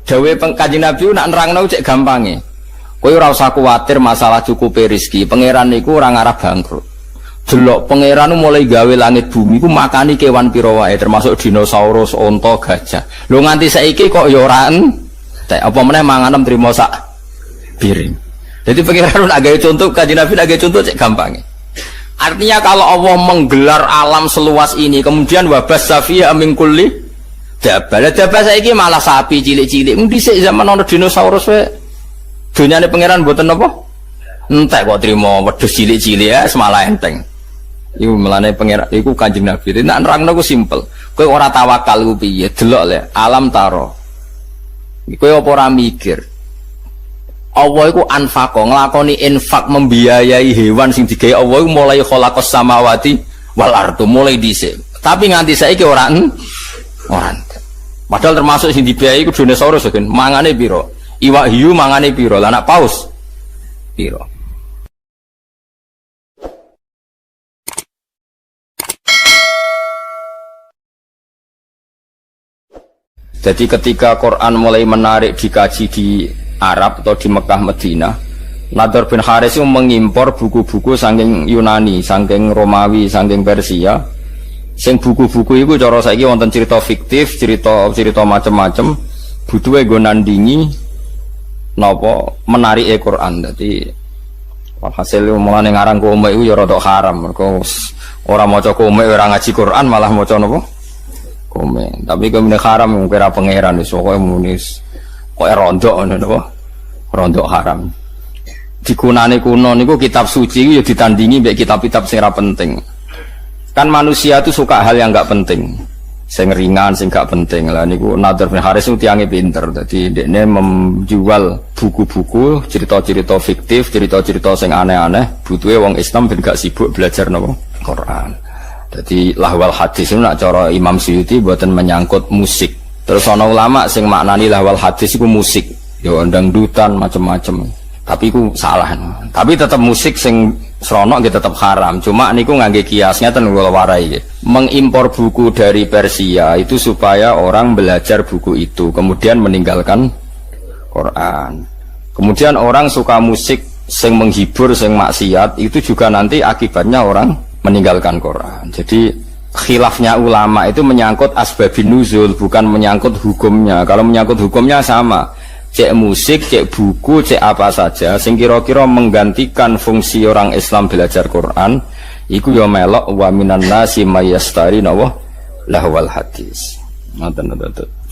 Dawe Kanjeng Nabi nak nerangno cek gampange. Kowe ora usah kuwatir masalah cukupe rezeki. Pangeran niku ora ngarep bangkrut. Delok pangeran mulai gawe langit bumi ku makani kewan pira wae termasuk dinosaurus, onta, gajah. Lho nganti saiki kok ya ora entek. Apa meneh manganem trimo sak piring. Jadi pangeran nak gawe contoh Kanjeng Nabi nak gawe contoh cek gampange. Artinya kalau Allah menggelar alam seluas ini kemudian wabas safiya min kulli dabal saiki malah sapi cilik-cilik. Dhisik zaman ana dinosaurus wae. Dunyane pangeran mboten apa? Entek kok trimo wedhus cilik-cilik ya semalah enteng. Iku melane pangeran iku Kanjeng Nabi. Nek nerangno ku simpel. Kowe ora tawakal ku piye? Delok le alam taro. Kowe apa ora mikir? Allah iku anfaqo nglakoni infak membiayai hewan sing digawe Allah iku mulai khalaqas samawati wal ardu mulai dhisik. Tapi nganti saiki ora padahal termasuk sing dibiayai iku dinosaurus kan. Mangane pira? Iwak hiu mangane pira? Lah anak paus pira? Jadi ketika Quran mulai menarik dikaji di Arab atau di Mekah Madinah, Nadhr bin Haris itu mengimpor buku-buku saking Yunani, saking Romawi, saking Persia. Sing buku-buku itu cara saiki wonten cerita fiktif, cerita macam-macam. Butuhe nggo nandingi napa menarike Quran. Dadi hasil mulane ngarang komik iku ya rada haram. Mergo ora maca komik ora ngaji Quran malah maca napa? Komik. Tapi kemene haram kira pangeran iso koyo munis. Kok rondok ngono napa? Rondok haram. Digunane kuno niku kitab suci ya ditandingi mbek kitab-kitab sing ora penting. Kan manusia itu suka hal yang enggak penting. Sing ringan, sing enggak penting. Lah niku Nadhr bin Haris itu tiange pinter. Dadi dekne menjual buku-buku, cerita-cerita fiktif, cerita-cerita sing aneh-aneh, butuhe wong Islam ben gak sibuk belajar napa? Quran. Dadi lahwal hadis itu nak cara Imam Suyuti mboten menyangkut musik. Terus ana ulama sing maknani lahwal hadis iku musik, ya dangdutan macam-macam. Tapi iku salah. Tapi tetap musik sing sronok nggih tetap haram. Cuma niku ngangge kias ngeten kula warai nggih. Mengimpor buku dari Persia itu supaya orang belajar buku itu, kemudian meninggalkan Quran. Kemudian orang suka musik sing menghibur, sing maksiat, itu juga nanti akibatnya orang meninggalkan Quran. Jadi khilafnya ulama itu menyangkut asbabun nuzul, bukan menyangkut hukumnya. Kalau menyangkut hukumnya sama, cek musik, cek buku, cek apa saja sing kira-kira menggantikan fungsi orang Islam belajar Quran, iku ya melok wa minan nasi mayastari nawa lahwal hadis. Ngoten.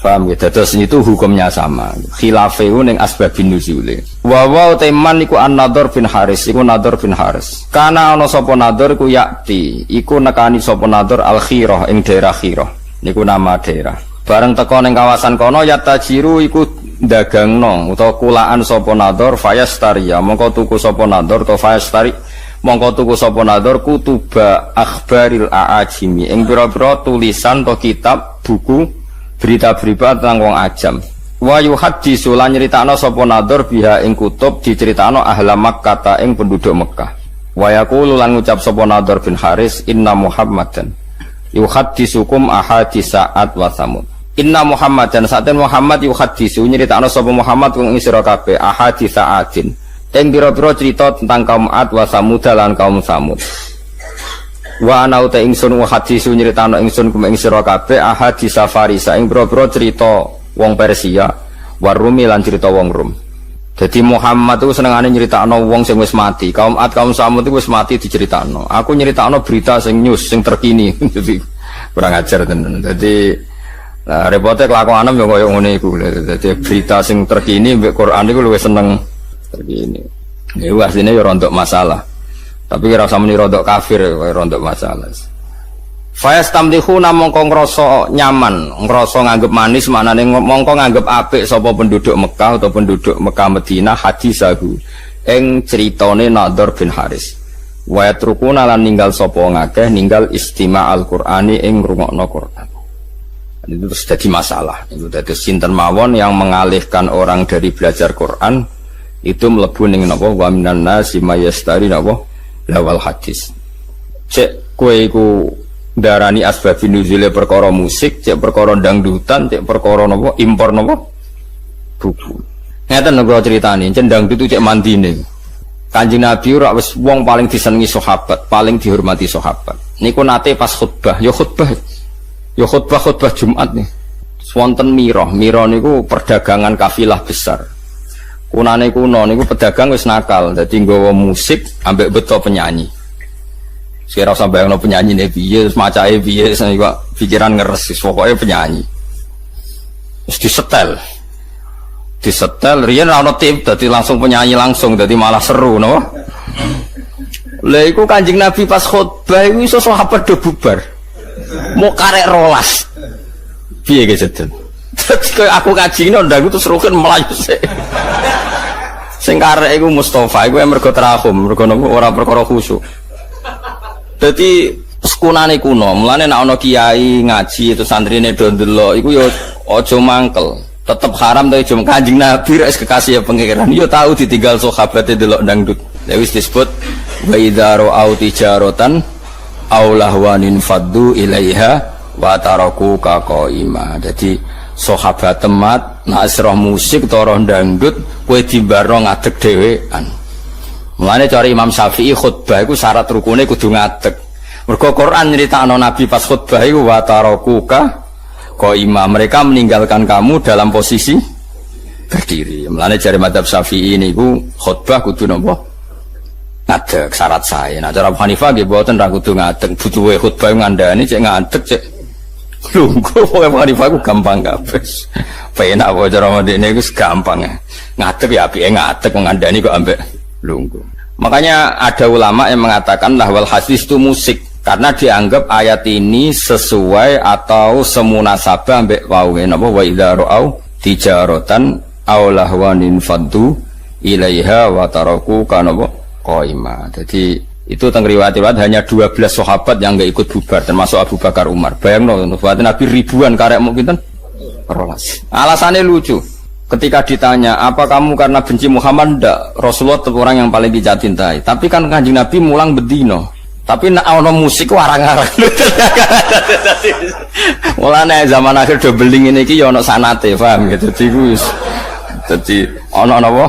Paham ya? Dados itu hukumnya sama. Khilafe ning asbabun nuzul. Wa teman iku An-Nadhr bin Haris, iku Nadhr bin Haris. Kana ana sapa Nadhr iku yakti, iku nekani sapa Nadhr al-Khirah ing daerah Khirah. Niku nama daerah. Bareng teko ning kawasan kono yatajiru iku dagangno utawa kulaan sapa Nadhr fayastariya. Mongko tuku sapa Nadhr to fayastari. Mongko tuku sapa Nadhr kutuba akhbaril aajimi. Ing pira-pira tulisan to kitab buku berita-berita tentang wong ajam. Wa yuhaddisu lan nyritakno sapa Nadhr biha ing kutub diceritakno ahla Makkah ta ing penduduk Mekah. Wa yaqulu lan ngucap sapa Nadhr bin Haris inna Muhammadan yuhaddisukum ahadisa ad wa samud. Inna Muhammadan saten Muhammad yuhaddisu nyritakno sapa Muhammad wong sira kabeh ahadisa adin. Ing pira-pira cerita tentang kaum Ad wa Samud lan kaum Samud. Wa ana uta ingsun wa hadisu nyritano ingsun kum ing sira kabeh ahadits Farisa ing boro-boro cerita wong Persia wa Rumi lan cerita wong Rum. Jadi Muhammad itu senengane nyritakno wong sing wis mati. Kaum Ad kaum Samud itu wis mati diceritakno. Aku nyritakno berita sing news sing terkini. Jadi kurang ajar tenan. Jadi repote kelakuanem yo koyo ngene iku. Dadi berita sing terkini mbek Quran iku luwih seneng terkini. Ya asline yo rontok masalah. Tapi kira usah muni rontok kafir, rontok masalah. Fayastamdihuna mongko ngrasa nyaman, ngrasa nganggep manis, maknane mongko nganggep apik sapa penduduk Mekah atau penduduk Mekah Madinah hadisahu ing critane Nadhr bin Haris. Wa yatrukuna lan ninggal sapa ngakeh ninggal istima' al-Qur'ani ing ngrungokno Quran. Itu terus jadi masalah. Itu dadi sinten mawon yang mengalihkan orang dari belajar Quran itu mlebu ning napa wa minan nasi mayastari napa lawal hadis. Cek kowe iku darani asbabun nuzule perkara musik, cek perkara dangdutan, cek perkara napa impor napa buku. Ngeten lho critane, cendang itu cek mandine. Kanjeng Nabi ora wis wong paling disenengi sahabat, paling dihormati sahabat. Niku nate pas khutbah, ya khutbah Jumat nih. Wonten Miro niku perdagangan kafilah besar. Kunane kuno niku pedagang wis nakal, dadi nggawa musik ambek beto penyanyi. Sekira usah bayangno penyanyi ne piye, macae piye, kok pikiran ngeres, pokoke penyanyi. Wis disetel riyen ora ono tip dadi langsung penyanyi langsung dadi malah seru no. Lha iku Kanjeng Nabi pas khutbah iku iso sahabat do bubar. Mau karek rolas. Piye ge sedeng. Dadi koyo aku kaji ndang terus rukun melayu sik. Sing karek iku Mustofa iku mergo terahum, mergo ora perkara khusyuk. Dadi sekunane kuno, mulane nek ana kiai ngaji itu santrine do ndelok iku ya aja mangkel. Tetep haram tapi jom Kanjeng Nabi res kekasih ya pengiran yo tahu ditinggal sahabate delok dangdut. Ya wis disebut wa idza ra'au tijaratan aw lahwanin faddu ilaiha wa taraku ka qaima. Jadi sahabat temat nek roh musik to roh dangdut kowe dimbarno ngadeg dhewean. Mulane cara Imam Syafi'i khutbah iku syarat rukune kudu ngadeg. Mergo Quran nyritakno Nabi pas khutbah iku wa taraku ka qaima, mereka meninggalkan kamu dalam posisi berdiri. Mulane jare madzhab Syafi'i niku khutbah kudu napa? Ngadeg syarat saya. Nah cara Abu Hanifah nggih mboten ra kudu ngadeg, butuhe khutbah ngandani cek ngadeg cek lungguh. Pokoke Abu Hanifah ku gampang kabeh. Penak wae cara mendene iku gampang. Ngadeg ya apike ngadeg ngandani kok ambek lungguh. Makanya ada ulama yang mengatakan lahwal hadis itu musik. Karena dianggap ayat ini sesuai atau semunasabah ambek wae napa wa idza ra'au tijaratan aw lahwanin faddu ilaiha wa taraku kana qaima. Jadi itu teng riwayat hanya 12 sahabat yang enggak ikut bubar termasuk Abu Bakar Umar. Bayangno sahabat Nabi ribuan karek mung pinten? 12. Alasannya lucu. Ketika ditanya, apa kamu karena benci Muhammad? Ndak. Rasulullah itu orang yang paling kita cintai. Tapi kan Kanjeng Nabi mulang bedino. Tapi nek ana musik warang-warang. Mulane zaman akhir do beling ngene iki ya ana sanate, paham gitu. Dadi ana napa?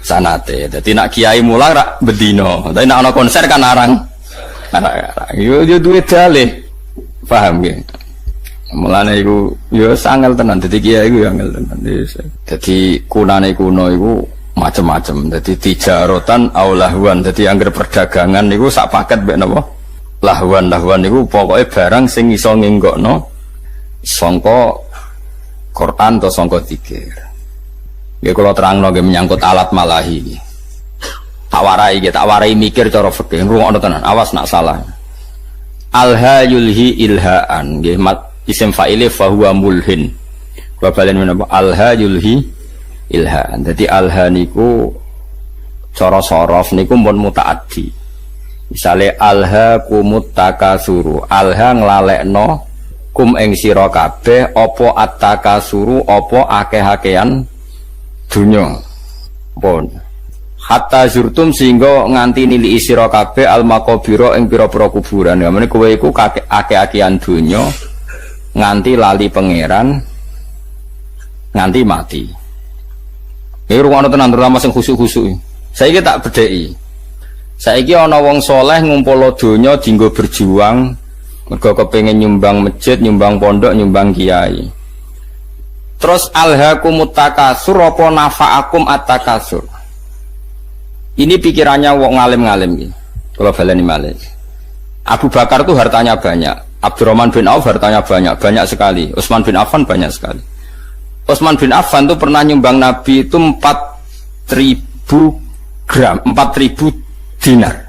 Sanate. Dadi nek kiai mulang rak bedino. Tapi nek ana konser kan arang. Yo duwe dalih. Paham nggih? Mulane iku yo sangel tenan. Dadi kiai iku yo angel tenan. Dadi kunane kuno iku macam-macam. Jadi tijarotan aw lahwan. Jadi anggar perdagangan niku sak paket mek napa? Lahwan niku pokoknya barang sing iso ngenggokno sangka Quran atau sangka zikir. Nggih kula terangno nggih menyangkut alat malahi iki. Tak warai mikir cara fikih. Ngrungokno tenan, awas nak salah. Alha yulhi ilhaan nggih isim fa'ile fa huwa mulhin. Babalen menapa? Alha yulhi ilhaan. Jadi alha niku cara sorof niku pun mutaaddi. Misale alha kumut takasuru, alha nglalekno kum ing sira kabeh apa at-takasuru apa akeh-akehan dunya. Pun hatta zurtum sehingga nganti nili sira kabeh al maqabira ing pira-pira kuburan. Ya meneh kowe iku akeh-akehan dunya nganti lali pangeran nganti mati. Ini rumah tenan terutama sing khusuk-khusuk. Saiki tak bedheki. Saiki ana wong soleh ngumpul donya dienggo berjuang mergo kepengin nyumbang masjid, nyumbang pondok, nyumbang kiai. Terus alhaakumut takasur apa nafa'akum at-takasur. Ini pikirannya wong ngalim-ngalim iki. Kalau baleni malih. Abu Bakar tuh hartanya banyak, Abdurrahman bin Auf hartanya banyak sekali, Utsman bin Affan banyak sekali. Utsman bin Affan itu pernah nyumbang Nabi itu 4.000 gram, 4.000 dinar.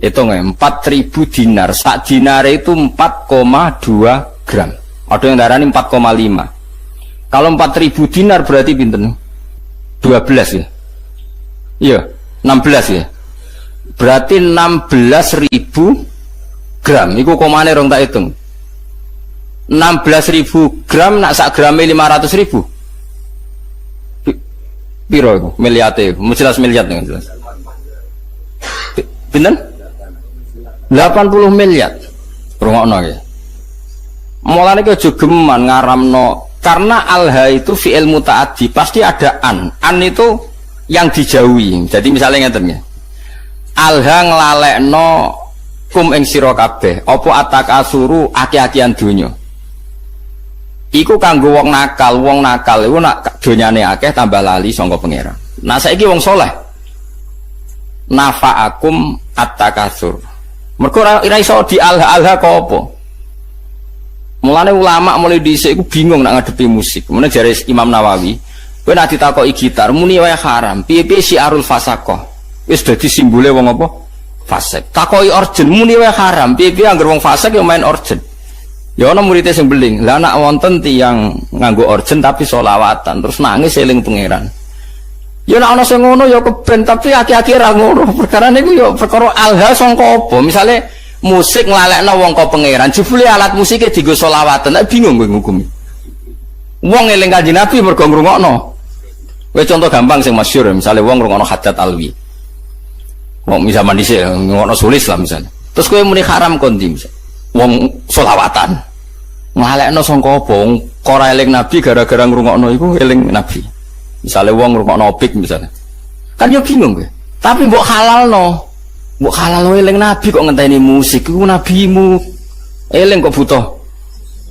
Itu nggak? 4.000 dinar. Sak dinar itu 4,2 gram. Ada yang darahnya 4,5. Kalau 4.000 dinar berarti pinten? 12 ya? Iya, 16 ya. Berarti 16.000 gram. Iku komane rong tak hitung. 16.000 gram nak sak grame 500.000. Piro iku? Miliate iku. Jelas miliar nih jelas. Pinten? 80 miliar. Rungokno ya. Mulane ki aja geman ngaramno Karena alha itu fi'il muta'addi, pasti ada an. An itu yang dijauhi. Jadi misalnya ngeten ya. Alha nglalekno kum ing sira kabeh, apa atakasuru aki-akian donya. Iku kanggo wong nakal iku nak donyane akeh tambah lali sangka pangeran. Nah saiki wong saleh nafa'akum atakasur. Mergo ora iso di alha-alha kok apa. Mulane ulama mulai dhisik iku bingung nak ngadepi musik. Mulane jare Imam Nawawi, kowe nek ditakoki gitar muni wae haram. Piye-piye syiarul fasaqah. Wis dadi simbole wong apa? Fasik. Takoki orjen muni wae haram. Piye-piye anggere wong fasik ya main orjen. Ya ana murid sing beling. Lah nek wonten tiyang nganggo orjen tapi selawatan terus nangis eling pangeran. Ya nek ana sing ngono ya keben tapi aki-aki ra ngono. Perkara niku ya perkara alha sangka apa? Misale musik nglalekno wong kok pangeran, jebule alat musike dienggo selawatan, nek bingung kowe ngukumi. Wong eling Kanjeng Nabi mergo ngrungokno. Kowe contoh gampang sing masyhur, misale wong ngrungokno hajat alwi. Wong zaman dhisik ngrungokno sulis lah misalnya. Terus kowe muni haram kondi misal. Wong selawatan. Nglalekno sangka apa? Wong ora eling Nabi gara-gara ngrungokno iku eling Nabi. Misale wong ngrungokno opik misalnya. Kan yo bingung kowe. Tapi mbok halalno. Mbok halal eling Nabi kok ngenteni musik, iku nabimu. Eling kok butuh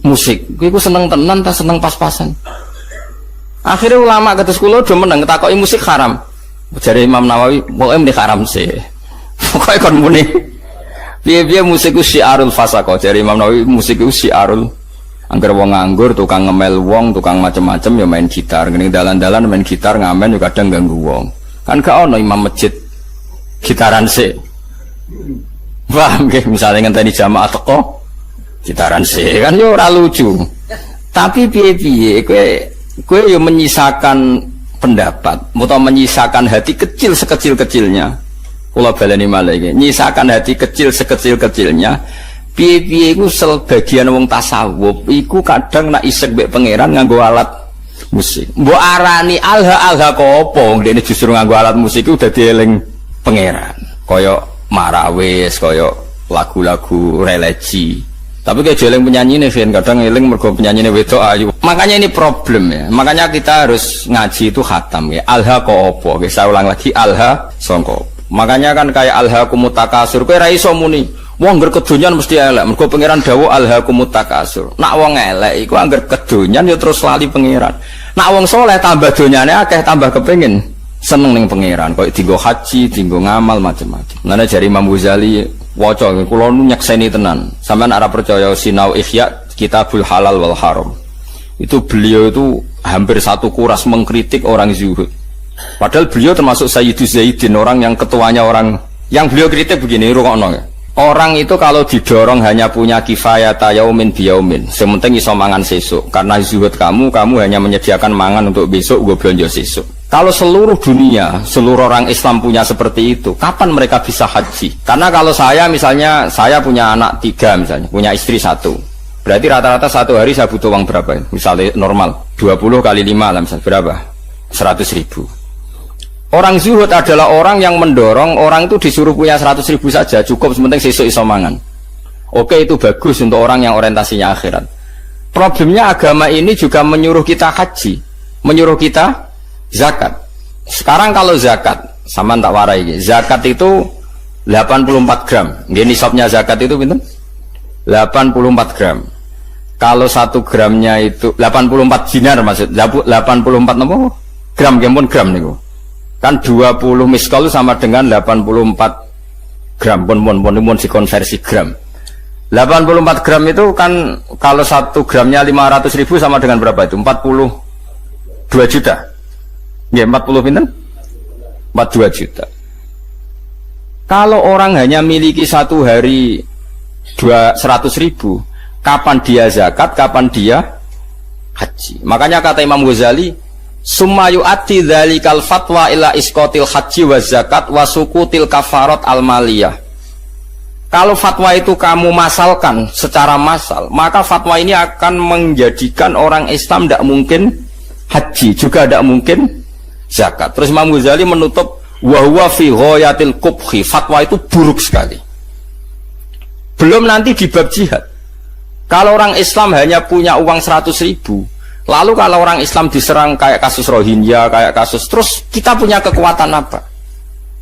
musik. Kowe iku seneng tenan ta seneng pas-pasan. Akhirnya ulama kados kula do meneng takoki musik haram. Jare Imam Nawawi, pokoke muni haram sih. Pokoke kon muni. Piye-piye musik ku syiarul fasaqah. Jare Imam Nawawi musik ku syiarul angger wong nganggur, tukang ngemel wong, tukang macem-macem ya main gitar. Ngene dalan-dalan main gitar ngamen yo kadang ganggu wong. Kan gak ono imam masjid gitaran sih. Paham nggih, misale ngenteni jamaah teko gitaran sih kan yo ora lucu. Tapi piye-piye kowe yo menyisakan pendapat, utawa menyisakan hati kecil sekecil-kecilnya. Kula baleni malih iki, nyisakan hati kecil sekecil-kecilnya. Piye-piye iku sebagian wong tasawuf iku kadang nak isek mbek pangeran nganggo alat musik. Mbok arani alha-alha kok apa? Dene justru nganggo alat musik iku dadi eling pangeran. Kaya marawis, kaya lagu-lagu religi. Tapi kayak jeling penyanyi nih, kadang eling mergo penyanyi nih wedok ayu. Makanya ini problem ya. Makanya kita harus ngaji itu khatam ya. Alha ko opo? Saya ulang lagi, alha songko. Makanya kan kayak alha kumutakasur. Kayak raiso muni. Wong angger kedonyan mesti elek. Mergo pangeran dawuh alha kumutakasur. Nak wong elek iku angger kedonyan ya terus lali pangeran. Nak wong soleh tambah donyane akeh tambah kepengin seneng ning pangeran, kok dienggo haji, dienggo ngamal macam-macam. Nana jari Imam Ghazali waca kula nu nyekseni tenan. Sampeyan ora percaya sinau Ihya Kitabul Halal wal Haram. Itu beliau itu hampir satu kuras mengkritik orang zuhud. Padahal beliau termasuk Sayyidu Zaidin, orang yang ketuanya orang yang beliau kritik begini, rungokno ya. Orang itu kalau didorong hanya punya kifayata yaumin biyaumin, sementing iso mangan sesuk. Karena zuhud kamu hanya menyediakan mangan untuk besok, gue belanja sesuk. Kalau seluruh dunia, seluruh orang Islam punya seperti itu, kapan mereka bisa haji? Karena kalau saya misalnya, saya punya anak 3 misalnya, punya istri 1. Berarti rata-rata 1 hari saya butuh uang berapa? Misalnya normal, 20 kali 5 lah misalnya, berapa? 100.000. Orang zuhud adalah orang yang mendorong orang itu disuruh punya 100.000 saja, cukup sementing sesuk iso mangan. Oke, itu bagus untuk orang yang orientasinya akhirat. Problemnya agama ini juga menyuruh kita haji, menyuruh kita zakat. Sekarang kalau zakat, sama tak warai, zakat itu 84 gram. Nggih nisabnya zakat itu pinten? 84 gram. Kalau 1 gramnya itu 84 dinar maksud, 84 apa? Gram, gempun gram niku. Kan 20 miskol sama dengan 84 gram. Pun dikonversi gram. 84 gram itu kan kalau 1 gramnya 500.000 sama dengan berapa itu? 42 juta. Ya 40 pinten? 42 juta. Kalau orang hanya miliki 1 hari 100.000, kapan dia zakat, kapan dia haji? Makanya kata Imam Ghazali, summa yu'ati dzalikal fatwa ila isqatil haji wa zakat wa sukutil kafarat al maliyah. Kalau fatwa itu kamu masalkan secara massal, maka fatwa ini akan menjadikan orang Islam tidak mungkin haji, juga tidak mungkin zakat. Terus Imam Ghazali menutup wa huwa fi ghayatil qubhi, fatwa itu buruk sekali. Belum nanti di bab jihad. Kalau orang Islam hanya punya uang 100.000, Lalu kalau orang Islam diserang kayak kasus Rohingya, kayak kasus, terus kita punya kekuatan apa?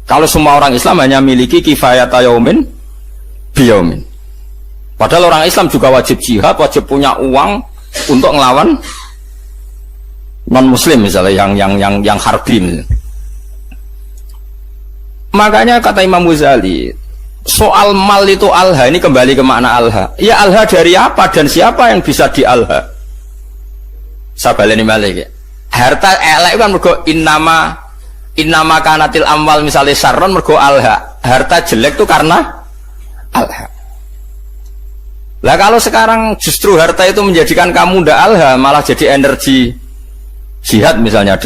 Kalau semua orang Islam hanya miliki kifayata yaumin biyaumin. Padahal orang Islam juga wajib jihad, wajib punya uang untuk ngelawan non-muslim misalnya yang harbi misalnya. Makanya kata Imam Ghazali, soal mal itu alha, ini kembali ke makna alha. Ya alha dari apa dan siapa yang bisa di alha? Sabaleni balik. Harta elek kan mergo innama kanatil amwal misalnya sarron mergo alha. Harta jelek itu karena alha. Lah kalau sekarang justru harta itu menjadikan kamu ndak alha, malah jadi energi jihad misalnya.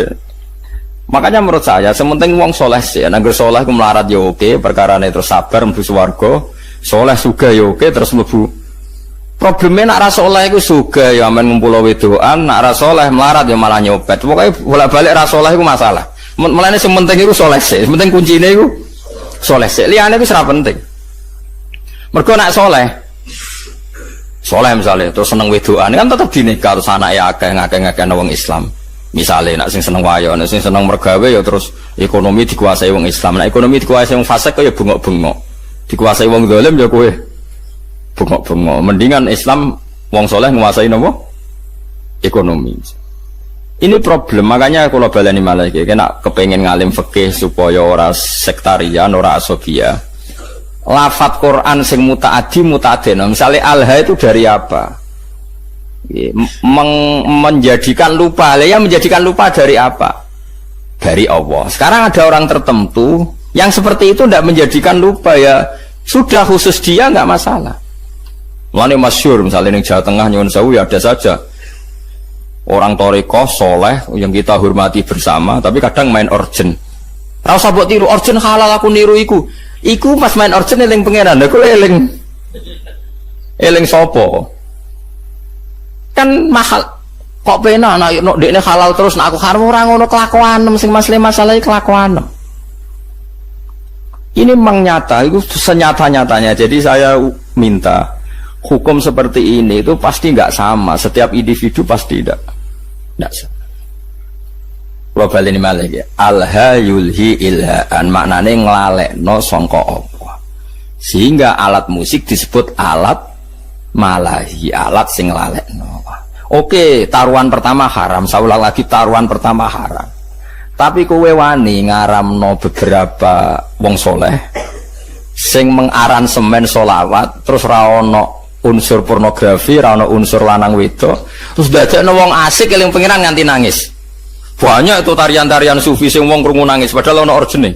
Makanya menurut saya sementing wong soleh sih, nanggur soleh ku melarat ya oke, perkara ini terus sabar mlebu swarga, soleh suga ya oke, terus mlebu. Problemnya nak ra soleh iku suga ya amen ngumpul wedoan, nak ra soleh melarat ya malah nyopet. Pokoke bolak-balik ra soleh iku masalah. Mulane sementing iku soleh sih, sementing kuncine iku soleh sih. Liyane iku ora penting. Mergo nak soleh misalnya terus seneng wedoan kan tetep dinikah terus anake akeh wong Islam. Misalnya, nak sing seneng wayo, nak sing seneng mergawe ya terus ekonomi dikuasai wong Islam. Nak ekonomi dikuasai wong fasik ya bengok-bengok. Dikuasai wong zalim ya kowe bengok-bengok. Mendingan Islam wong soleh nguasai napa? Ekonomi. Ini problem, makanya kalau baleni malah iki kena kepengin ngalim fikih supaya ora sektarian, ora asofia. Lafat Quran sing mutaaddi mutaadena. Misalnya alha itu dari apa? Menjadikan lupa, ya menjadikan lupa dari apa? Dari Allah. Sekarang ada orang tertentu yang seperti itu tidak menjadikan lupa, ya sudah khusus dia nggak masalah. Mulane masyhur misalnya di Jawa Tengah nyuwun sewu ya ada saja orang toriko soleh yang kita hormati bersama, tapi kadang main orjen. Rasa buat tiru orjen halal aku niru iku pas main orjen eling pangeran, aku eling sopo. Kan mahal kok pena nak dekne halal terus nak aku haram ora ngono kelakuan sing masalah kelakuan. Ini memang nyata, itu senyata-nyatanya. Jadi saya minta hukum seperti ini itu pasti nggak sama, setiap individu pasti tidak sama. Kalau balik ini malah ya alha yulhi ilhaan, maknanya nglalekno sangka Allah, sehingga alat musik disebut alat malahi, alat sing nglalekno. Oke, taruhan pertama haram, saya ulang lagi, taruhan pertama haram. Tapi kowe wani ngaramno beberapa wong soleh sing mengaransemen solawat, terus ra ono unsur pornografi, ra ono unsur lanang wedok, terus dadekno wong asik eling pengiran nganti nangis. Banyak itu tarian-tarian sufi sing wong krungu nangis padahal ono orjene.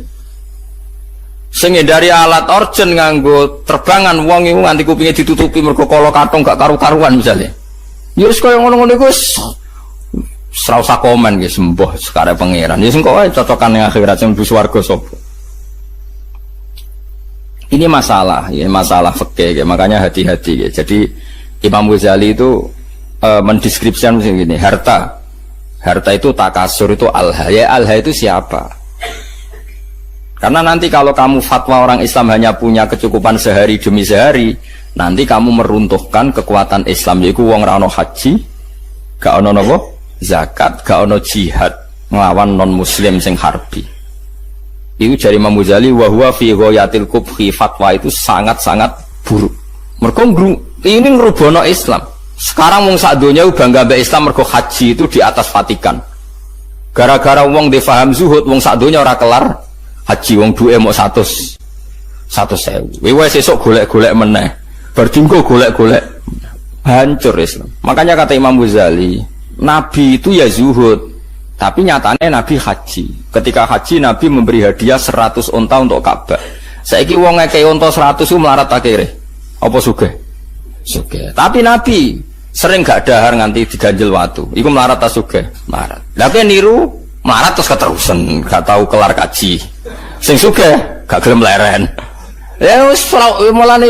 Sing dari alat orjen nganggo terbangan wong iku nganti kupinge ditutupi mergo kala kathong gak karu-karuan misalnya. Ya wis kaya ngono-ngono iku ora usah komen nggih sembah sekare pangeran. Ya sing kok wae cocokan ning akhirat sing mlebu swarga sapa. Ini masalah, ya masalah fikih ya. Makanya hati-hati ya. Jadi Imam Ghazali itu mendeskripsikan begini, harta itu takasur, itu alha. Ya alha itu siapa? Karena nanti kalau kamu fatwa orang Islam hanya punya kecukupan sehari demi sehari, nanti kamu meruntuhkan kekuatan Islam, yaitu wong ra ono haji, gak ono napa? Zakat, gak ono jihad nglawan non muslim sing harbi. Itu dari Imam Ghazali, wa huwa fi ghayatil qubhi, fatwa itu sangat-sangat buruk. Mergo ini ngerubono Islam. Sekarang wong sak donya bangga mbek Islam mergo haji itu di atas Vatikan. Gara-gara wong difaham zuhud, wong sak donya ora kelar haji, wong duwe mok 100.000. Wis sesuk golek-golek meneh. Berdinggo golek-golek, hancur Islam. Makanya kata Imam Ghazali, Nabi itu ya zuhud, tapi nyatanya Nabi haji. Ketika haji Nabi memberi hadiah 100 unta untuk Ka'bah. Saiki wong ngekei unta 100 itu melarat akhirnya. Apa sugih? Sugih. Tapi Nabi sering gak dahar nganti diganjel watu. Iku melarat ta sugih? Melarat. Lah kowe niru melarat terus keterusan, gak tahu kelar kaji. Sing sugih gak gelem leren. Ya wis mulane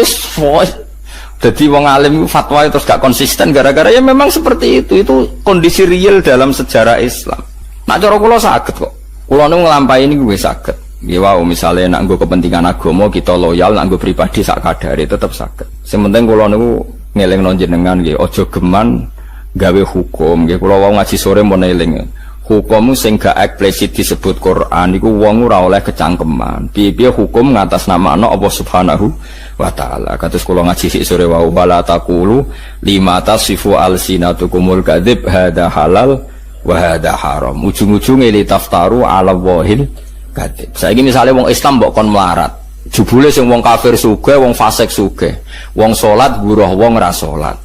jadi wong alim fatwa terus gak konsisten gara-gara ya memang seperti itu kondisi real dalam sejarah Islam. Nak cara kula saged kok. Kula nu nglampahi niku wis saged. Nggih wae misale nak nggo kepentingan agama kita loyal, nak nggo pribadi sak kadare tetep saged. Sing penting kula niku ngelingno jenengan nggih aja geman gawe hukum nggih kula wau ngaji sore mun eling hukum sing gak eksplisit disebut Quran iku wong ora oleh kecangkeman piye-piye hukum ngatasnamakna Allah Subhanahu wa taala kados kula ngaji sik sore wau wala taqulu lima tasifu alsinatukumul kadzib hada halal wa hada haram ujung-ujunge li taftaru ala wahil kadzib saiki misale wong Islam mbok kon melarat jebule sing wong kafir sugih wong fasik sugih wong salat buruh wong ora salat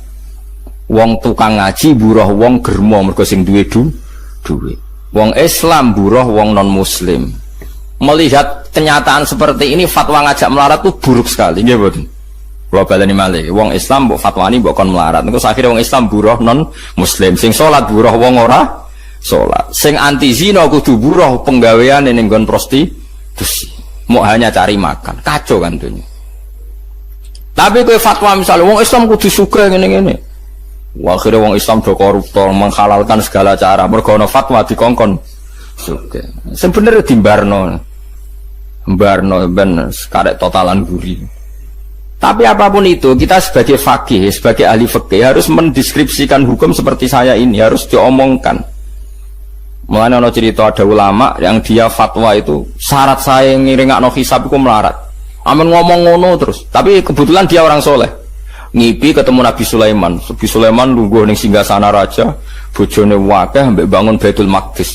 wong tukang ngaji buruh wong germo mergo sing duwe duit. Wong Islam buruh wong non muslim. Melihat kenyataan seperti ini fatwa ngajak melarat itu buruk sekali nggih mboten. Kula baleni malih, wong Islam mbok fatwani mbok kon melarat. Engko akhire wong Islam buruh non muslim. Sing salat buruh wong ora salat. Sing anti zina kudu buruh penggaweane ning nggon prostitusi. Mau hanya cari makan. Kacau kan dunia. Tapi kowe fatwa misalnya wong Islam kudu sugih ngene-ngene. Akhirnya wong Islam do koruptor menghalalkan segala cara mergo ana fatwa dikongkon sugih. Sing bener dimbarno. Mbarno ben karek totalan guri. Tapi apapun itu kita sebagai faqih, sebagai ahli fikih harus mendeskripsikan hukum seperti saya ini harus diomongkan. Mulane ana cerita ada ulama yang dia fatwa itu syarat saya ngiringakno hisab iku melarat. Amen ngomong ngono terus, tapi kebetulan dia orang soleh. Ngipi ketemu Nabi Sulaiman. Nabi Sulaiman lungguh ning singgasana raja, bojone wakeh mbek bangun Baitul Maqdis.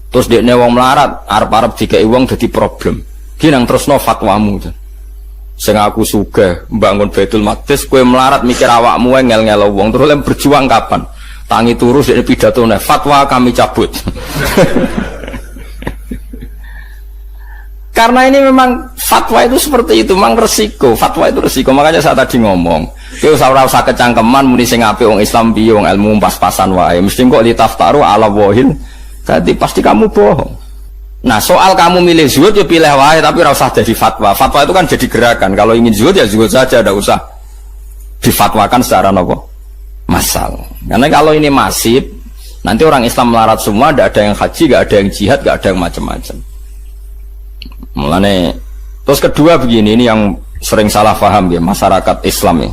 Terus dekne wong melarat, arep-arep dikeki wong dadi problem. Ki nang terusno fatwamu. Sing aku sugih bangun Baitul Maqdis, kowe melarat mikir awakmu ngel-ngelo wong. Terus lem berjuang kapan? Tangi turu dekne pidatone, fatwa kami cabut. Karena ini memang fatwa itu seperti itu, memang resiko. Fatwa itu resiko. Makanya saya tadi ngomong, kowe ora usah kecangkeman muni sing apik wong Islam piye wong ilmu pas-pasan wae. Mesti kok ditaftaru ala wahil. Jadi pasti kamu bohong. Nah, soal kamu milih zuhud ya pilih wae tapi ora usah jadi fatwa. Fatwa itu kan jadi gerakan. Kalau ingin zuhud ya zuhud saja, tidak usah difatwakan secara nopo massal. Karena kalau ini masif, nanti orang Islam melarat semua, tidak ada yang haji, tidak ada yang jihad, tidak ada yang macam-macam. Mulane terus kedua begini, ini yang sering salah paham ya masyarakat Islam ya.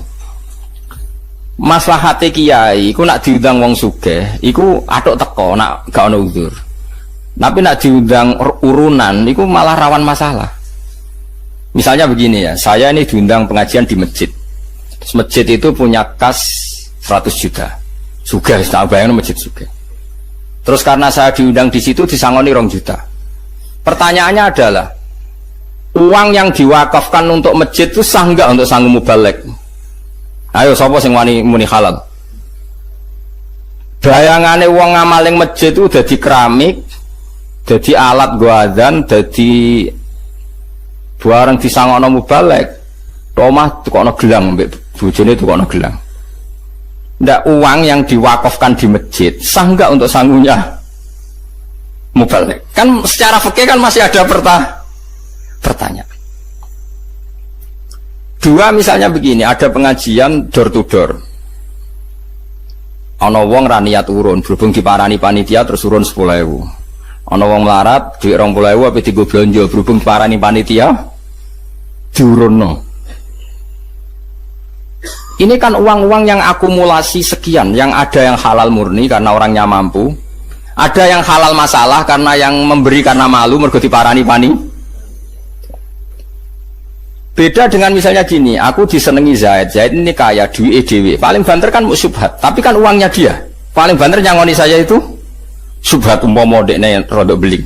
Maslahate kiai iku nak diundang wong sugih iku atuk teko nak gak ono uzur. Tapi nak diundang urunan iku malah rawan masalah. Misalnya begini ya, saya ini diundang pengajian di masjid. Terus masjid itu punya kas 100 juta. Sugih, tak bayangno masjid sugih. Terus karena saya diundang di situ disangoni 2 juta. Pertanyaannya adalah uang yang diwakafkan untuk masjid itu sah enggak untuk sanggup mubalek? Ayo sapa sing wani muni halal? Bayangane wong ngamaling masjid itu dadi keramik, dadi alat go adzan, dadi barang disangokno mubalek. Omah tukokno gelang mbek bojone tukokno gelang. Ndak uang yang diwakafkan di masjid sah enggak untuk sanggupnya mubalek? Kan secara fikih kan masih ada pertanyaan. Dua misalnya begini, ada pengajian door to door. Ana wong ra niat urun, berhubung diparani panitia terus urun 10.000. Ana wong melarat dhuwit 20.000 apa dienggo blonjo, berhubung diparani panitia diurunno. Ini kan uang-uang yang akumulasi sekian, yang ada yang halal murni karena orangnya mampu, ada yang halal masalah karena yang memberi karena malu mergo diparani panitia. Beda dengan misalnya gini, aku disenengi Zaid ini kaya, duit dewe. Paling banter kan subhat, tapi kan uangnya dia. Paling banter nyangoni saya itu subhat umpama dekne rodok beling.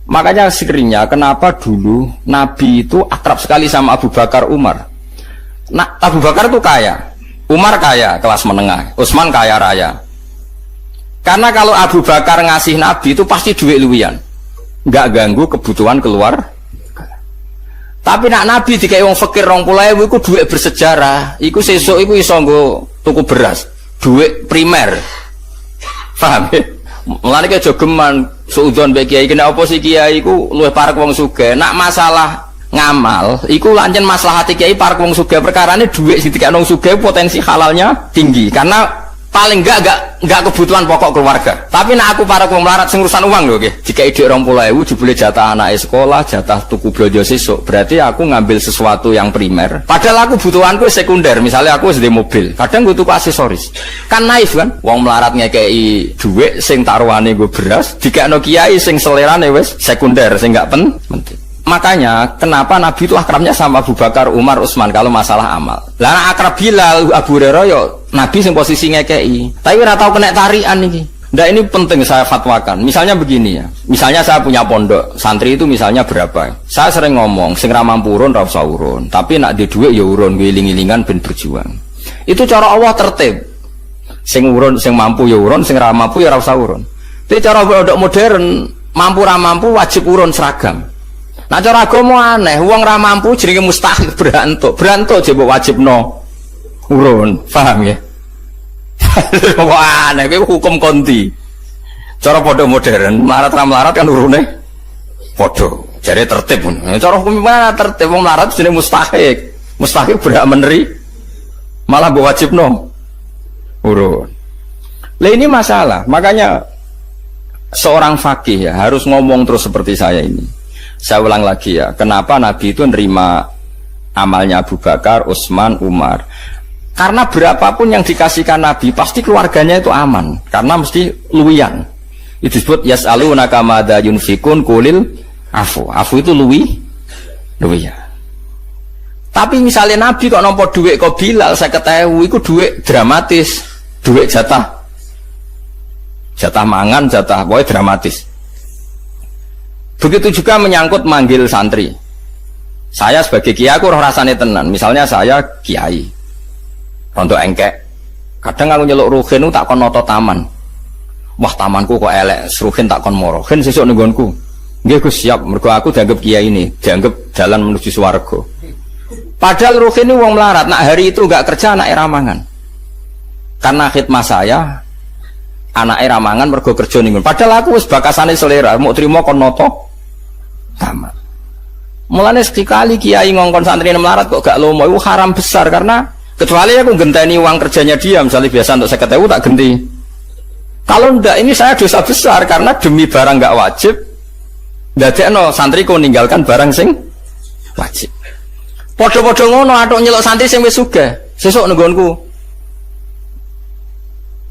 Makanya sekiranya kenapa dulu Nabi itu akrab sekali sama Abu Bakar Umar. Nah, Abu Bakar itu kaya, Umar kaya kelas menengah, Utsman kaya raya. Karena kalau Abu Bakar ngasih Nabi itu pasti duit luwian, nggak ganggu kebutuhan keluar. Tapi nak Nabi dikai wong fakir 20.000 iku duit bersejarah. Iku sesuk iku iso nggo tuku beras, duit primer. Paham ya? Mulane ki aja geman suudzon mbek kiai kena apa sih kiai iku luwih parek wong sugih. Nak masalah ngamal iku lancen maslahate kiai parek wong sugih, perkarane duit sing dikek wong sugih potensi halalnya tinggi karena paling enggak kebutuhan pokok keluarga. Tapi nak aku para wong melarat sing urusan uang lho nggih. Jika ide 20.000 jebule jatah anake sekolah, jatah tuku belanja sesuk. Berarti aku ngambil sesuatu yang primer. Padahal aku butuhanku sekunder. Misalnya aku wis ndek mobil, kadang gue tuku aksesoris. Kan naif kan? Wong melarat ngekeki dhuwit sing taruhane nggo beras, dikekno kiai sing selerane wis sekunder, sing enggak penting. Makanya kenapa Nabi itu akrabnya sama Abu Bakar, Umar, Utsman kalau masalah amal. Lah akrab Bilal, Abu Hurairah yo Nabi yang posisi ngekei. Tapi ora tau kena tarian iki. Ndak ini penting saya fatwakan. Misalnya begini ya. Misalnya saya punya pondok, santri itu misalnya berapa? Saya sering ngomong, sing ra mampu urun ra usah urun. Tapi nak di dhuwit ya urun, ngiling-ilingan ben berjuang. Itu cara Allah tertib. Sing urun, sing mampu ya urun, sing ra mampu ya ra usah urun. Tapi cara pondok modern, mampu ra mampu wajib urun seragam. Nah cara agama aneh, wong ra mampu jenenge mustahil berantuk jebok wajibno urun, paham ya? Wah aneh, itu hukum konti. Cara podo modern, melarat ra melarat kan urune podo, jadi tertib. Cara hukum mana tertib, wong melarat jenenge mustahil berhak meneri, malah mbok wajibno urun. Lah ini masalah, makanya seorang fakih ya harus ngomong terus seperti saya ini. Saya ulang lagi ya, kenapa Nabi itu nerima amalnya Abu Bakar, Utsman, Umar? Karena berapapun yang dikasihkan Nabi, pasti keluarganya itu aman. Karena mesti luwian. Itu disebut yas'alunaka madza yunfikun qulil afu. Afu itu luwian. Tapi misalnya Nabi kok nampa duit kok Bilal 50.000, itu duit dramatis. Duit jatah mangan, jatah pokoknya dramatis. Begitu juga menyangkut manggil santri. Saya sebagai kiai aku roh rasane tenan. Misalnya saya kiai, rontok engkek. Kadang aku nyeluk ruhin tak kon noto taman. Wah tamanku kok elek, ruhin tak kon moro. Ruhin sesuk ning nggonku. Nggih Gus siap. Mergo aku dianggap kiai ini, dianggap jalan menuju swarga. Padahal ruhin ini wong melarat. Nak hari itu enggak kerja, anak ramangan. Karena khidmah saya, anak ramangan mergo kerja ning. Padahal aku wis bakasane selera, mau trimo kon noto taman. Mulane sekali kiai ngongkon santri melarat kok gak lomo, itu haram besar. Karena kecuali aku genteni uang kerjanya dia, misalnya biasa untuk 50.000 tak genti. Kalau ndak ini saya dosa besar karena demi barang gak wajib ndadekno santri ku ninggalkan barang sing wajib. Padha-padha ngono atok nyeluk santri sing wis sugih sesuk nenggonku.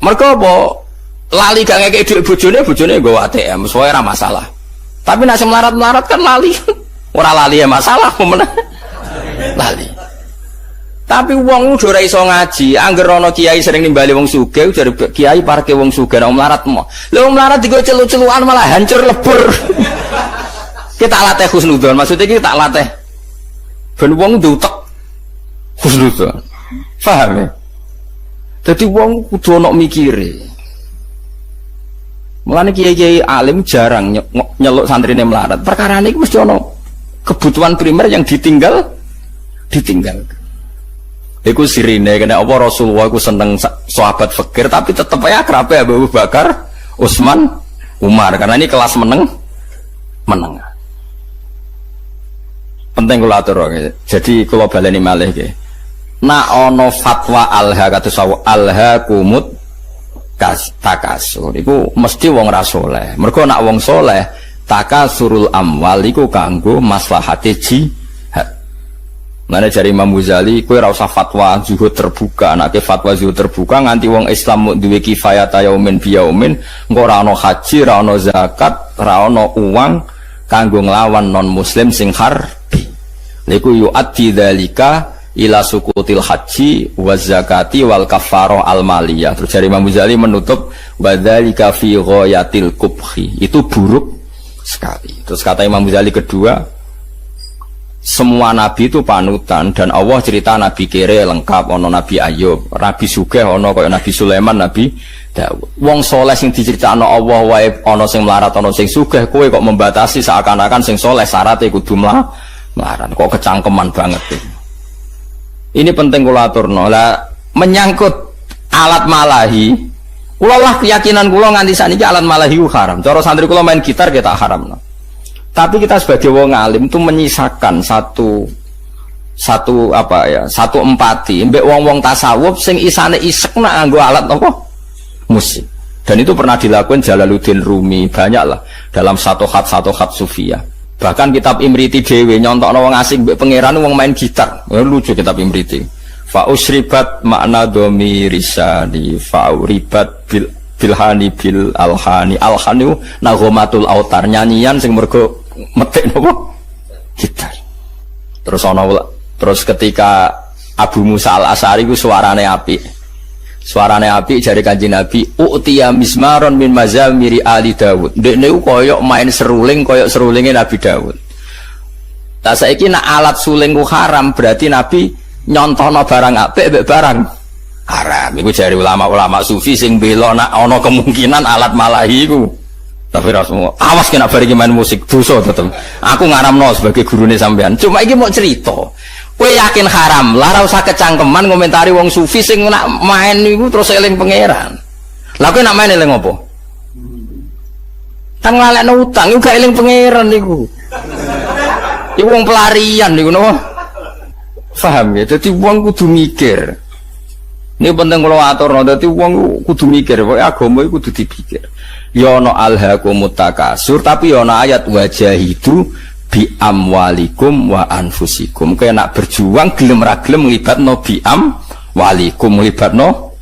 Mergo apa? Lali gak ngekek dhuwit bojone nggawa ATM, suwe ora masalah. Tapi nek melarat-melarat kan lali. Ora lali ya masalah pemenang. Lali. Tapi wong udah ora iso ngaji, angger ana kiai sering nimbali wong sugih, jare kiai parke wong sugih nek melarat mo. Lha wong melarat digo celu-celukan malah hancur lebur. Kita latih husnudzon, maksudnya kita tak latih ben wong dutek husnudzon. Paham ya? Dadi wong kudu ana mikire. Mulane kiai-kiai alim jarang nyeluk santrine melarat. Perkara ini mesti ono kebutuhan primer yang ditinggal. Iku sirine kena apa Rasulullah iku seneng sahabat fakir tapi tetep aja akrab ya Abu Bakar, Utsman, Umar karena ini kelas menengah. Penting kula atur jadi kula baleni malih nggih. Nak ana fatwa alha kados alha kumut takasur iku mesti wong ra saleh. Mergo nak wong saleh takasurul amwal iku kanggo maslahate jihad. Mane jare Imam Ghazali kowe ora usah fatwa zuhud terbuka. Nek fatwa zuhud terbuka nganti wong Islam duwe kifayat yaumin biyaumin engko ora ana haji, ora ana zakat, ora ana uang kanggo nglawan non muslim sing harbi. Niku yu'addi dzalika ila sukutil haji wa zakati wal kafarah al maliyah. Terus dari Imam Ghazali menutup wadzalika fi ghayatil kubhi. Itu buruk sekali. Terus kata Imam Ghazali kedua, semua nabi itu panutan dan Allah cerita nabi kere lengkap, ono nabi Ayub, nabi sugih ono kaya nabi Sulaiman, nabi Daud. Wong soleh sing diceritakno Allah wae ono sing melarat, ono sing sugih, kowe kok membatasi seakan-akan sing soleh syaratnya kudu melarat. Kok kecangkeman banget iki. Ini penting kula aturno. Lah menyangkut alat malahi, kula lah keyakinan kula nganti saniki alat malahi haram. Cara santri kula main gitar kita haramno. Tapi kita sebagai wong alim itu menyisakan satu empati mbek wong-wong tasawuf sing isane isek nak nganggo alat apa? musik. Dan itu pernah dilakukan Jalaluddin Rumi, banyaklah dalam satu khat sufiyah. Bahkan kitab Imriti dewe nyontokno wong asing mbek pangeran wong main gitar. Lucu kitab Imriti. Fa usribat makna domirisani fa uribat bilhani bil alhani alhanu naghomatul autar, nyanyian sing mergo metik napa gitar. Terus ketika Abu Musa al-Asy'ari ku suarane apik. Suarane apik jare Kanjeng Nabi, "U'tiya mismaron min mazamiri ali Daud." Ndekne ku koyok main seruling koyok serulinge Nabi Daud. Lah saiki nek alat suling ku haram, berarti Nabi nyontohno barang apik mbek barang haram. Iku jare ulama-ulama sufi sing bela nek ana kemungkinan alat malahi iku. Tapi rasmu awas kena bari main musik dosa tetep. Aku ngaramno sebagai gurune sampean. Cuma iki mau cerita. Kowe yakin haram, lara usah kecangkeman ngomentari wong sufi sing nak main niku terus eling pangeran. Lah kowe nak main eling apa? Tang ngalekno utang iku gak eling pangeran niku. Iku wong pelarian niku napa? Paham ya? Dadi wong kudu mikir. Ini penting kula aturno, dadi wong kudu mikir, pokoke agama iku kudu dipikir. Ya ana alhaqumut takasur, tapi ya ana ayat wajahidu bi amwalikum wa anfusikum. Kaya nak berjuang gelem ra gelem nglibatno bi amwalikum, nglibatno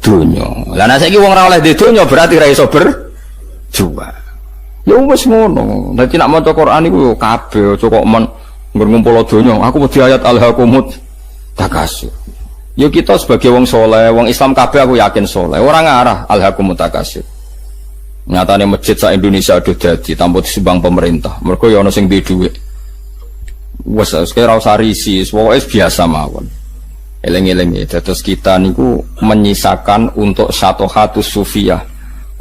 donya. Lah nek saiki wong ora oleh di donya berarti ra iso berjuang. Ya wis ngono. Dadi nak maca Quran iku yo kabeh aja kok men ngumpul donya. Aku wedi ayat alhaqumut takasur. Ya kita sebagai wong soleh, wong Islam kabeh aku yakin soleh. Ora ngarah alhaqumut takasur. Nyatane masjid sak Indonesia ada dadi tanpa disumbang pemerintah. Mergo ya ana sing duwe dhuwit. Wes ora usah risi, pokoke biasa mawon. Eleng-eleng ya, terus kita niku menyisakan untuk satu hatus sufiyah.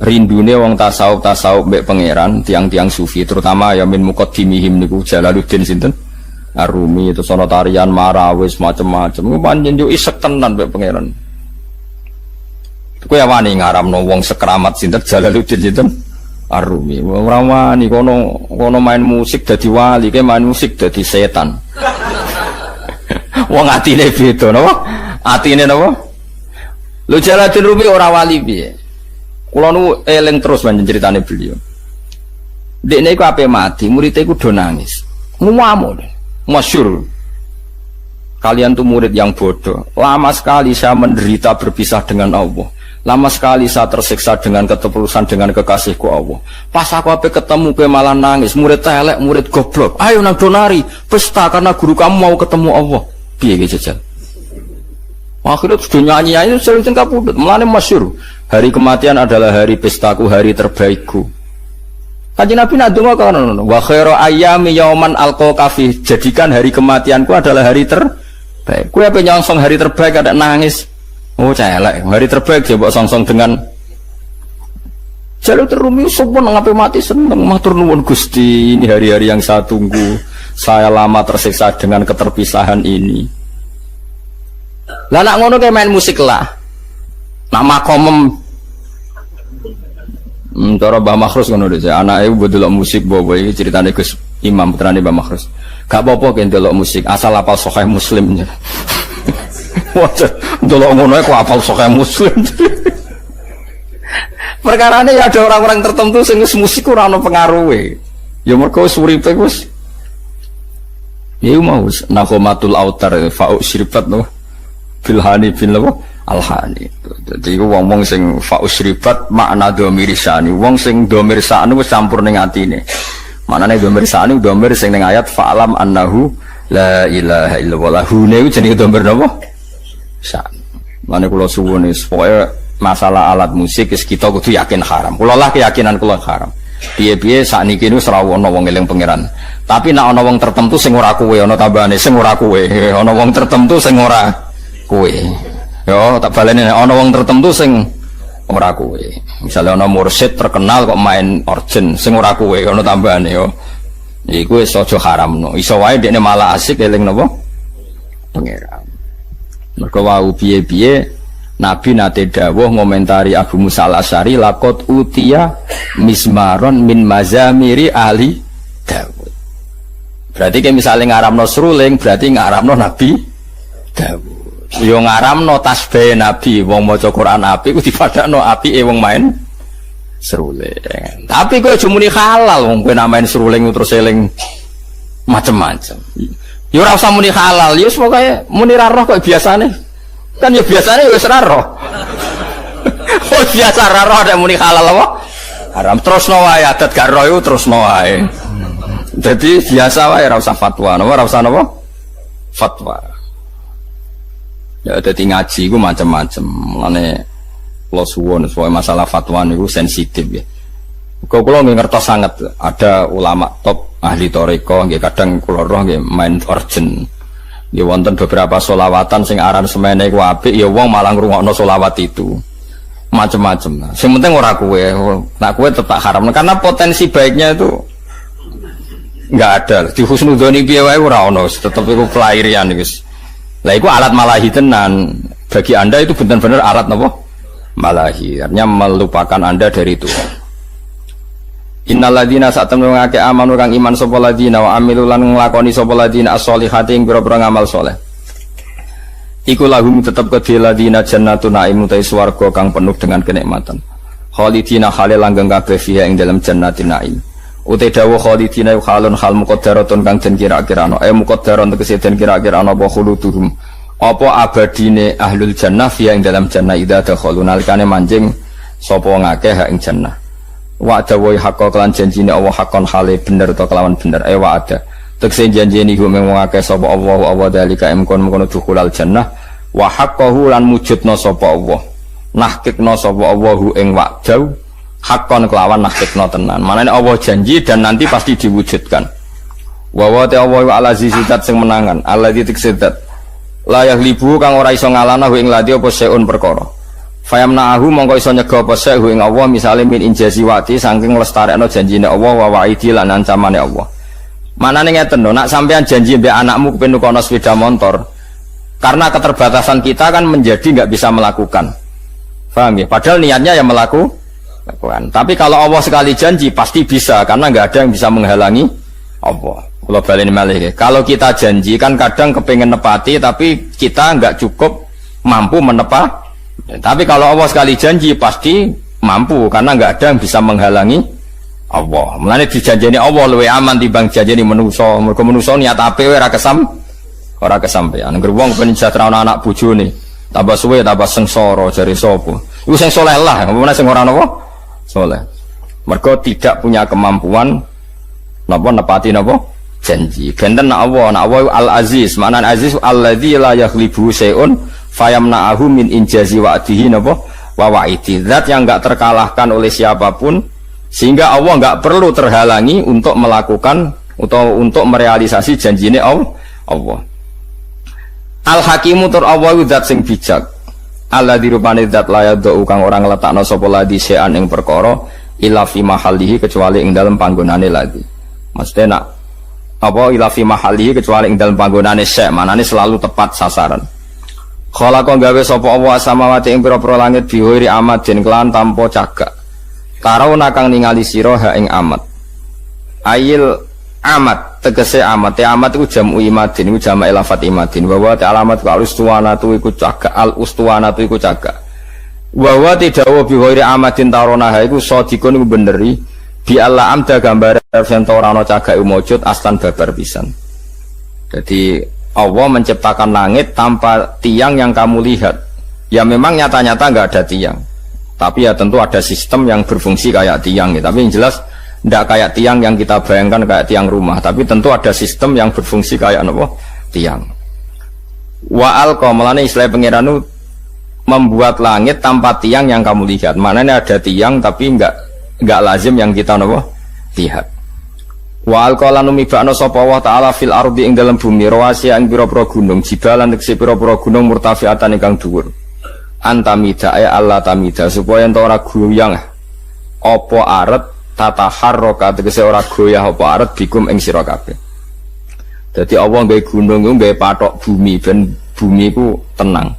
Rindune wong tasawuf mbek pangeran, tiang-tiang sufi, terutama ya min muqaddimihim niku Jalaluddin sinten? Ar-Rumi, terus ana tarian marawis macam-macam. Ku pancen yo isek tenan mbek pangeran. Kowe wani ngaramno wong sekramat sinten Jalaluddin sinten Ar-Rumi. Ora wani kono main musik dadi wali, kowe main musik dadi setan. Wong atine beda napa? Atine napa? Lho Jalaluddin Rumi ora wali piye? Kula nu eling terus panjen critane beliau. Dekne iku ape mati, murid iku do nangis. Ngomong masyhur. Kalian tuh murid yang bodoh. Lama sekali saya menderita berpisah dengan Allah. Lama sekali saya tersiksa dengan ketulusan dengan kekasihku Allah. Pas aku ape ketemu kowe malah nangis. Murid telek, murid goblok. Ayo nang donari pesta karena guru kamu mau ketemu Allah. Piye iki jajal? Akhirnya sudah nyanyi-nyanyi sering kapundhut. Mulane masyhur. Hari kematian adalah hari pestaku, hari terbaikku. Kanjeng Nabi nak donga kono, wa khairu ayyami yauman alqa fi. Jadikan hari kematianku adalah hari terbaik. Kowe ape nyongsong hari terbaik ada nangis. Oh celek, hari terbaik dia mbok songsong dengan Jalaluddin Rumi sopan ngapain mati seneng matur nuwun Gusti, ini hari-hari yang saya tunggu. Saya lama tersiksa dengan keterpisahan ini. Lah nak ngono kayak main musik lah. Nak makomem cara Mbah Makhrus ngono dhewe. Anake mbok musik bobo iki ceritane Gus Imam putrane Mbah Makhrus. Gak apa-apa kan delok musik, asal apal Sahih Muslim. Waduh, delok ngono kok apal Sahih Muslim. Perkarane ya ada orang-orang tertentu sing musik ora ono pengaruhe. Ya mergo uripe wis ya mau nakhomatul autar fa'u syribat no bilhani bin alhani. Dadi wong-wong sing fa'u syribat makna domirisani, wong sing domirsane wis campur ning atine. Maknane domirsane domir sing ning ayat fa'lam annahu la ilaha illallah. Hune iku jenenge domir napa? Sa'an. Mane kula suwun pokoke masalah alat musik wis kita kudu yakin haram. Kula lah keyakinan kula haram. Piye-piye sakniki niku ora ana wong eling pangeran. Tapi nek ana wong tertentu sing ora kuwe, ana tambahane sing ora kuwe. Ana wong tertentu sing ora kuwe. Yo tak baleni ana wong tertentu sing ora kuwe. Misale ana mursyid terkenal kok main organ sing ora kuwe, ana tambahane yo. Iku wis aja haramno. Iso wae dekne malah asik eling napa? Pangeran. Mergo wau piye-piye Nabi nate dawuh ngomentari Abu Musa al-Asy'ari laqad utiya mismaron min mazamiri ali Dawud. Berarti kayak misalnya ngaramno seruling berarti ngaramno Nabi Dawud. Yo ngaramno tasbih Nabi, wong maca Quran apik ku dipadakno apike wong main seruling. Tapi kowe aja muni halal wong kowe main seruling terus eling macem-macem. Yo ora usah muni halal, yo pokoke muni ra roh kok biasane. Kan ya biasane wis ra roh. Oh biasa ra roh nek muni halal apa? Haram terusno wae adat gak roh iku terusno wae. Jadi biasa wae ora usah fatwa, ora usah napa? Fatwa. Ya dadi ngaji iku macam-macam. Mulane kula suwun supaya masalah fatwa niku sensitif ya. Kula ngertos sangat ada ulama top ahli toriko nggih kadang kula roh nggih main urgent. Nggih wonten beberapa sholawatan sing aransemene iku apik ya wong malah ngrungokno sholawat itu. Macam-macam. Sing penting ora kowe. Nak kowe tetap haram karena potensi baiknya itu enggak ada. Di husnudzoni piye wae ora ono, tetep iku kelairian guys. Lah iku alat malahi tenan. Bagi Anda itu benar-benar alat napa? Malahi. Artinya melupakan Anda dari itu. Innalladzina sa'tamnu ngake amanu kang iman sapa ladina wa amilu lan nglakoni sapa ladina as-sholihati ing pira-pira ngamal saleh. Iku lahum tetep kedhe ladina jannatun na'im utai swarga kang penuh dengan kenikmatan. Khalidina halil langgeng kabeh fiha ing dalam jannatin na'im. Utai dawuh khalidina halun hal muqaddaratun kang den kira-kirano muqaddaron tegese den kira-kirano apa khuluduhum apa abadine ahlul jannah fiha ing dalam jannah idza dakhalu nalikane manjing sapa ngakeh ha ing jannah. Wa dawu hakka kelan janjine Allah hakon hale bener to kelawan bener wa ada tegese janjine iku mung ngakeh sapa Allah dalika mkono dukhulal jannah wa haqqahu lan mujudna sapa Allah nahkikna sapa Allahu ing wa'dau hakon kelawan nahkikna tenan. Manane Allah janji dan nanti pasti diwujudkan. Wa wa ta'ala al-aziz zat sing menangan alladzi tiksedat la yaghlibu kang ora iso ngalahno ing ladi apa seun perkara. Fayamna'ahu mongko iso nyega apa sehu ing Allah misale min injazi wati saking lestarekno janjine Allah wa wa'idi lan ancamane Allah. Manane ngeten lho, nak sampean janji mbek anakmu kepen nukono sepeda motor karena keterbatasan kita kan menjadi nggak bisa melakukan. Paham ya? Padahal niatnya yang melakukan. Tapi kalau Allah sekali janji pasti bisa karena nggak ada yang bisa menghalangi Allah. Kalau balik malih, kalau kita janji kan kadang kepengen nepati tapi kita nggak cukup mampu menepati. Tapi kalau Allah sekali janji pasti mampu karena nggak ada yang bisa menghalangi Allah. Mulane dijanjeni Allah luwih aman timbang janjeni manusa. Mergo manusa niat apik ora kesampean. Angger wong ben sejahtera anak bojone tambah suwe tambah sengsara jare sapa. Iku sing saleh lah, apa sing ora napa? Soleh. Mergo tidak punya kemampuan napa nepati napa janji. Benten Allah al-aziz, makna aziz alladzi la yaghlibu syai'un fayamna'ahu min injazi wa'dihi napa wa wa'idi. Zat yang enggak terkalahkan oleh siapapun sehingga Allah enggak perlu terhalangi untuk melakukan atau untuk merealisasi janjine Allah. Al-Hakimu tur Allah zat sing bijak. Alladzi rupane zat la yadau kang ora ngletakno sapa ladi sean ing perkara ila fi mahallihi kecuali ing dalem panggonane ladi. Mesti nak apa ila fi mahallihi kecuali ing dalem panggonane syek, manane selalu tepat sasaran. Khalaqa gawe sapa Allah samawati ing pira-pira langit biwiri amadin kelan tanpa cagak. Karauna kang ningali sira ha ing amad. Ayil amad tegese amat iku jamu imadin iku jamak lafat imadin wa alamat wa ustuwanatu iku cagak al ustuwanatu iku cagak wa tidawa bi ghairi amadin tarona iku sadikun iku beneri bi alla amda gambar yen ora ana cagak mujud aslan babar pisan. Jadi Allah menciptakan langit tanpa tiang yang kamu lihat. Ya memang nyata-nyata enggak ada tiang. Tapi ya tentu ada sistem yang berfungsi kayak tiang ya. Tapi yang jelas tidak kayak tiang yang kita bayangkan kayak tiang rumah, tapi tentu ada sistem yang berfungsi kayak apa? Tiang. Wa alqamalane istilah pangeranu membuat langit tanpa tiang yang kamu lihat. Maknanya ada tiang tapi enggak lazim yang kita apa? Lihat. Wa alqalanu mibakno sapa wa ta'ala fil ardi ing dalam bumi rawasi ing pira-pira gunung jibalan tegese pira-pira gunung murtafiatan ingkang dhuwur. Antamida Allah tamida supaya ento ora goyang apa aret tata harroka tegese ora goyah apa aret bikum ing sira kabeh. Dadi Allah nggawe gunung iku nggawe patok bumi ben bumi ku tenang.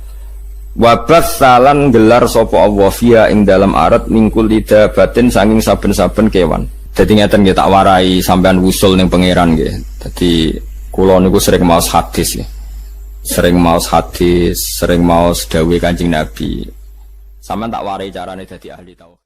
Wabas salan gelar sapa Allah via ing dalam aret mingkul lidabatin sanging saben-saben kewan. Dadi ngeten nggih tak warai sampean wusul ning pangeran nggih. Dadi kula niku sering maos hadis nggih. sering maos hadis, sering maos dawuh Kanjeng Nabi. Sampeyan tak warai carane dadi ahli tauhid.